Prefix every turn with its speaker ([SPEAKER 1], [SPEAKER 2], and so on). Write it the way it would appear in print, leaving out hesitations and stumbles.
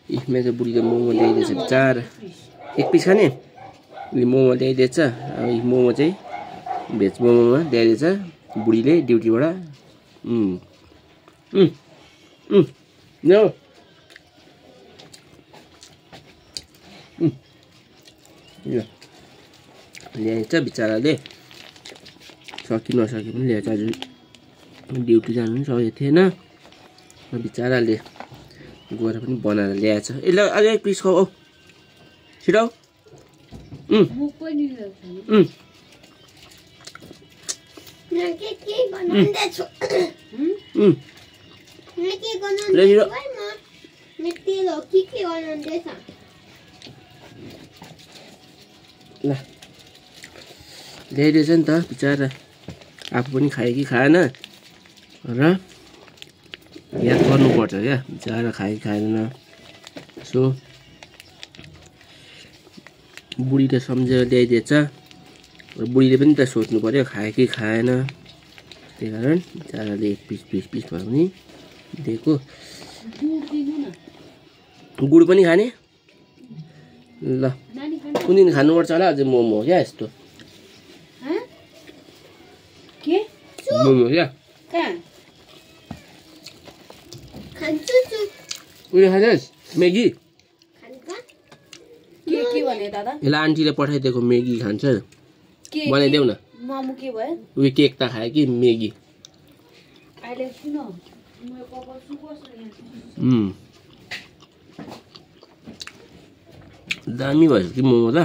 [SPEAKER 1] मेरो बुढीले मोमो ल्याइदिएछ बिचारा। एक पिस खाने मोमो ल्याइदिएछ। अब मोमो चाहिँ भेज मोमोमा ल्याइदिएछ बुढीले ड्युटीबाट। ल्याएछ बिचाराले। सकि नसके पनि ल्याएछ। आज ड्युटी जानु पनि सकेको थिएन बिचाराले गएर पनि बनाएर ल्याएछ। ए ल अझै एक पिस खाऊ छिटो। ल ल्याइदिएछ नि त बिचारा। आफू पनि खायो कि खाएन र याद गर्नुपर्छ क्या बिचारा खायो कि खाएन। सो बुढीले सम्झेर ल्याइदिएछ र बुढीले पनि त सोच्नु पर्यो खायो कि खाएन। त्यही कारण बिचाराले एक पिस भए पनि दिएको। गुड पनि खाने। ल कुन दिन खानुपर्छ होला अझै मोमो क्या यस्तो मोमो क्या उयो खान्छस् मेगी। यसलाई आन्टीले पठाइदिएको मेगी खान्छ बनाइदेऊ न। उयो केक त खायो कि मेगी। दामी भएछ कि मोमो त।